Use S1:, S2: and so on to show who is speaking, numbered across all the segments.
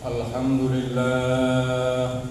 S1: Alhamdulillah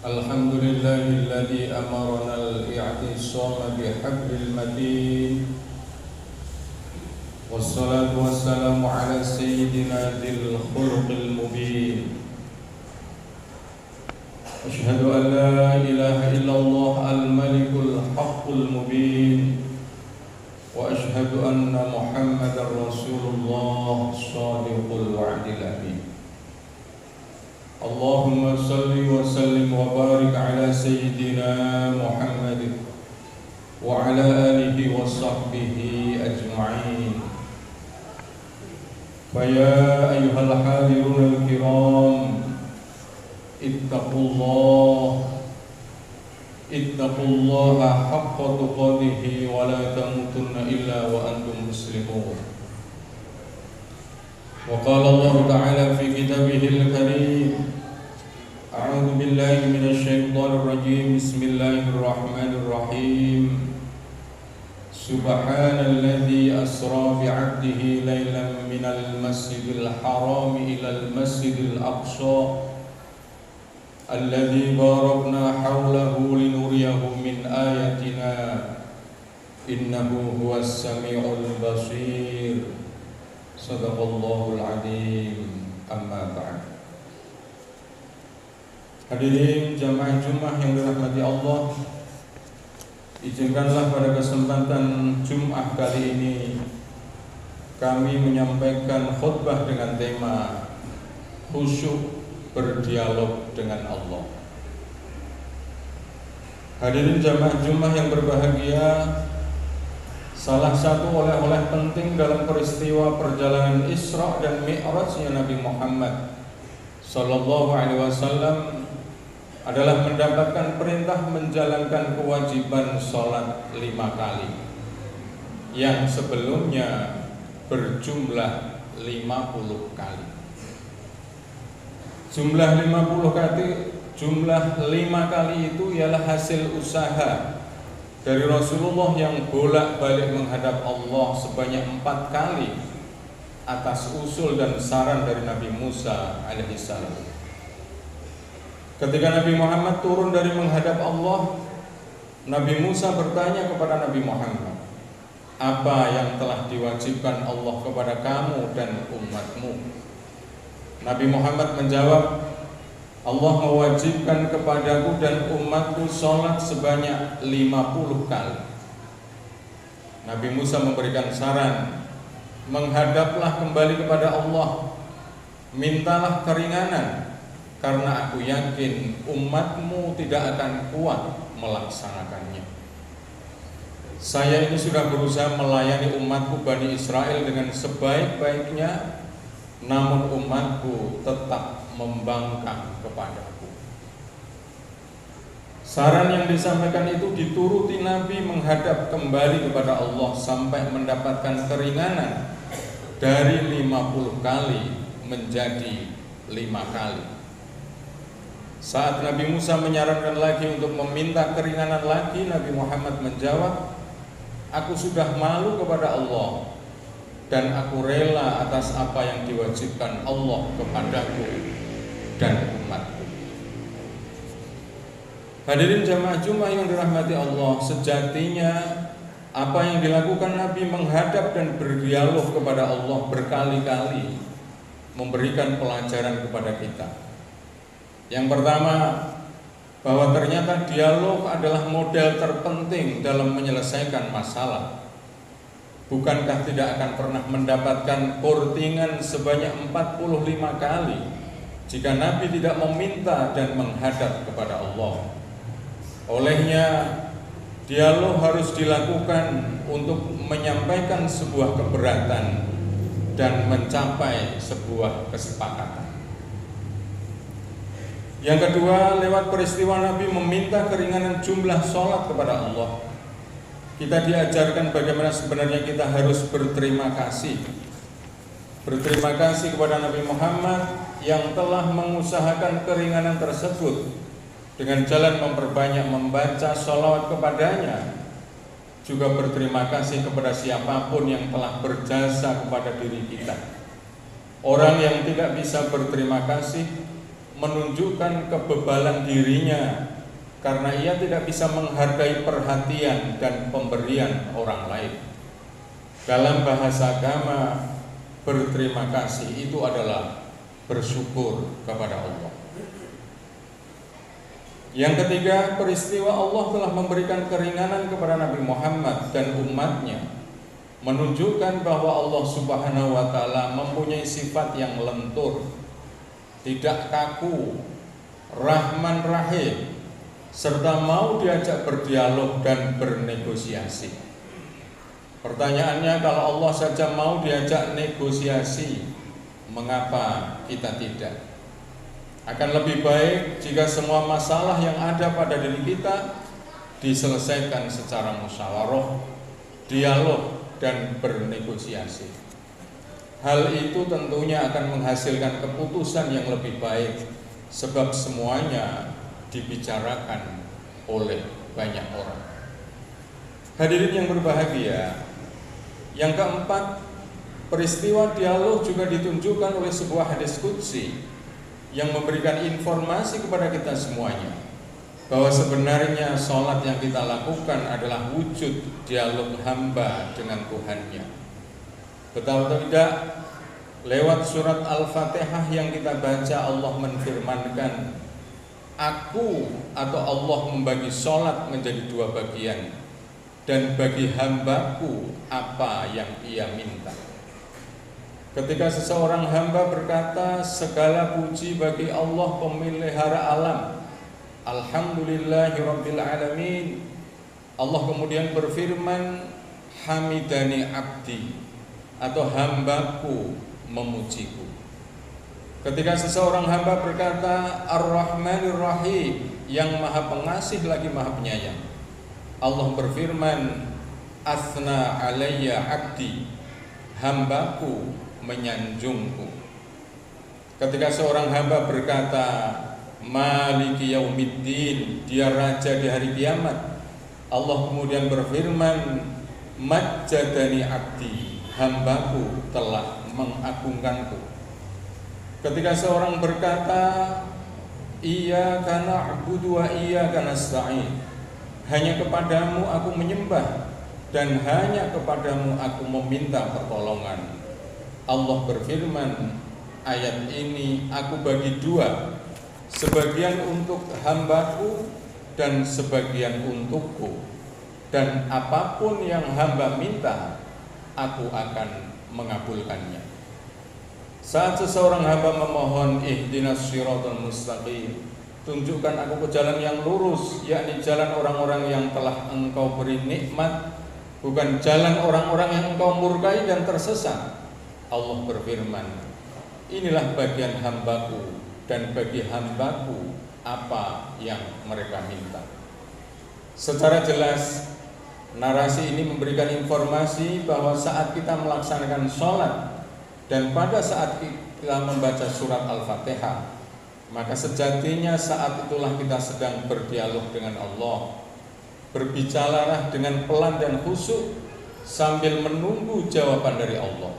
S1: Alhamdulillahilladzi amarna al-i'tisama bihablil matin. Wassalatu wassalamu ala sayyidina dzil khuluqil mubin. Asyhadu an la ilaha illallah al-malikul haqqul mubin. Wa asyhadu anna Muhammadar Rasulullah shadiqul wa'dil amin. Allahumma salli wa sallim wa barik ala sayyidina Muhammad wa ala alihi wa sahbihi ajma'in. Faya ayyuhal hadirun al-kiram, ittaqullaha haqqa tuqatih wa la tamutunna illa wa antum muslimun. Wa qala Allah ta'ala fi kitabihil karim, a'udzu billahi minasy syaithanir rajim. Bismillahirrahmanirrahim. Subhanalladzi asra bi'abdihi lailan minal masjidil haram ilal masjidil aqsa alladzi barakna haulahu linuriyahu min ayatina innahu huwas samiul basir. Sadaqallahul adzim. Amma ba'd. Hadirin jamaah Jumat yang dirahmati Allah, izinkanlah pada kesempatan Jumat kali ini kami menyampaikan khutbah dengan tema khusyuk berdialog dengan Allah. Hadirin jamaah Jumat yang berbahagia, salah satu oleh-oleh penting dalam peristiwa perjalanan Isra dan Mi'rajnya Nabi Muhammad sallallahu alaihi wasallam adalah mendapatkan perintah menjalankan kewajiban sholat 5 kali yang sebelumnya berjumlah 50 kali. Jumlah 5 kali itu ialah hasil usaha dari Rasulullah yang bolak-balik menghadap Allah sebanyak 4 kali atas usul dan saran dari Nabi Musa alaihissalam. Ketika Nabi Muhammad turun dari menghadap Allah, Nabi Musa bertanya kepada Nabi Muhammad, apa yang telah diwajibkan Allah kepada kamu dan umatmu? Nabi Muhammad menjawab, Allah mewajibkan kepadaku dan umatku sholat sebanyak 50 kali. Nabi Musa memberikan saran, menghadaplah kembali kepada Allah, mintalah keringanan, karena aku yakin umatmu tidak akan kuat melaksanakannya. Saya ini sudah berusaha melayani umatku Bani Israel dengan sebaik-baiknya, namun umatku tetap membangkang kepadaku. Saran yang disampaikan itu dituruti Nabi menghadap kembali kepada Allah sampai mendapatkan keringanan dari 50 kali menjadi 5 kali. Saat Nabi Musa menyarankan lagi untuk meminta keringanan lagi, Nabi Muhammad menjawab, aku sudah malu kepada Allah dan aku rela atas apa yang diwajibkan Allah kepadaku dan umatku. Hadirin jamaah Jumat yang dirahmati Allah, sejatinya apa yang dilakukan Nabi menghadap dan berdialog kepada Allah berkali-kali memberikan pelajaran kepada kita. Yang pertama, bahwa ternyata dialog adalah model terpenting dalam menyelesaikan masalah. Bukankah tidak akan pernah mendapatkan kortingan sebanyak 45 kali jika Nabi tidak meminta dan menghadap kepada Allah? Olehnya, dialog harus dilakukan untuk menyampaikan sebuah keberatan dan mencapai sebuah kesepakatan. Yang kedua, lewat peristiwa Nabi meminta keringanan jumlah sholat kepada Allah, kita diajarkan bagaimana sebenarnya kita harus berterima kasih. Berterima kasih kepada Nabi Muhammad yang telah mengusahakan keringanan tersebut dengan jalan memperbanyak membaca sholawat kepadanya. Juga berterima kasih kepada siapapun yang telah berjasa kepada diri kita. Orang yang tidak bisa berterima kasih menunjukkan kebebalan dirinya karena ia tidak bisa menghargai perhatian dan pemberian orang lain. Dalam bahasa agama, berterima kasih itu adalah bersyukur kepada Allah. Yang ketiga, peristiwa Allah telah memberikan keringanan kepada Nabi Muhammad dan umatnya, menunjukkan bahwa Allah Subhanahu wa ta'ala mempunyai sifat yang lentur, tidak kaku, Rahman Rahim, serta mau diajak berdialog dan bernegosiasi. Pertanyaannya, kalau Allah saja mau diajak negosiasi, mengapa kita tidak? Akan lebih baik jika semua masalah yang ada pada diri kita diselesaikan secara musyawarah, dialog, dan bernegosiasi. Hal itu tentunya akan menghasilkan keputusan yang lebih baik, sebab semuanya dibicarakan oleh banyak orang. Hadirin yang berbahagia, yang keempat, peristiwa dialog juga ditunjukkan oleh sebuah hadis qudsi yang memberikan informasi kepada kita semuanya bahwa sebenarnya sholat yang kita lakukan adalah wujud dialog hamba dengan Tuhannya. Betul atau tidak, lewat surat Al-Fatihah yang kita baca, Allah menfirmankan, aku atau Allah membagi sholat menjadi dua bagian, dan bagi hambaku apa yang ia minta. Ketika seseorang hamba berkata, segala puji bagi Allah pemelihara alam, alhamdulillahirabbil alamin, Allah kemudian berfirman, hamidani abdi, atau hambaku memujiku. Ketika seseorang hamba berkata, ar-rahmanir rahim, yang maha pengasih lagi maha penyayang, Allah berfirman, asna alayya abdi, hambaku menyanjungku. Ketika seorang hamba berkata, maliki yaumiddin, dia raja di hari kiamat, Allah kemudian berfirman, majjadani abdi, hambaku telah mengagungkanku. Ketika seorang berkata, iyyaka na'budu wa iyyaka nasta'in, hanya kepadamu aku menyembah dan hanya kepadamu aku meminta pertolongan, Allah berfirman, ayat ini aku bagi dua, sebagian untuk hambaku dan sebagian untukku, dan apapun yang hamba minta, aku akan mengabulkannya. Saat seseorang hamba memohon, ihdinas siratal mustaqim, tunjukkan aku ke jalan yang lurus, yakni jalan orang-orang yang telah engkau beri nikmat, bukan jalan orang-orang yang engkau murkai dan tersesat. Allah berfirman, inilah bagian hambaku, dan bagi hambaku apa yang mereka minta. Secara jelas, narasi ini memberikan informasi bahwa saat kita melaksanakan sholat dan pada saat kita membaca surat Al-Fatihah, maka sejatinya saat itulah kita sedang berdialog dengan Allah. Berbicaralah dengan pelan dan khusyuk sambil menunggu jawaban dari Allah.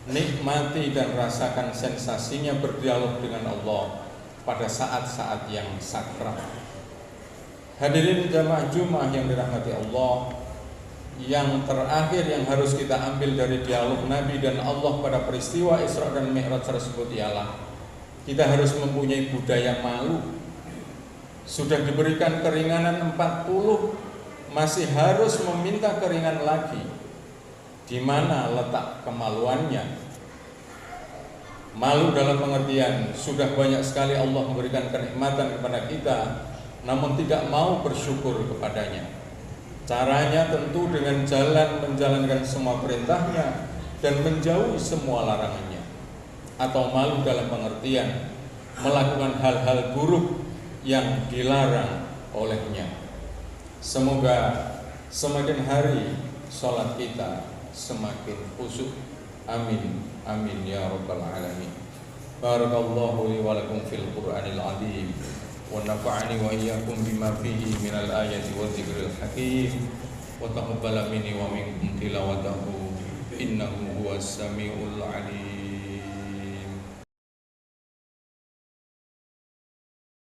S1: Nikmati dan rasakan sensasinya berdialog dengan Allah pada saat-saat yang sakral. Hadirin jamaah Jumat yang dirahmati Allah, yang terakhir yang harus kita ambil dari dialog Nabi dan Allah pada peristiwa Isra dan Mi'raj tersebut ialah kita harus mempunyai budaya malu. Sudah diberikan keringanan 40, masih harus meminta keringan lagi. Di mana letak kemaluannya? Malu dalam pengertian sudah banyak sekali Allah memberikan kenikmatan kepada kita, namun tidak mau bersyukur kepadanya. Caranya tentu dengan jalan menjalankan semua perintahnya dan menjauhi semua larangannya. Atau malu dalam pengertian melakukan hal-hal buruk yang dilarang olehnya. Semoga semakin hari sholat kita semakin khusyuk. Amin, amin ya rabbal alamin. Barakallahu li wa lakum fil Qur'anil azim, wa nafa'ani wa iyyakum bima fihi minal ayati wa dzikril hakim, wa taqabbala minni wa minkum tilawatahu innahu huwas samiul alim.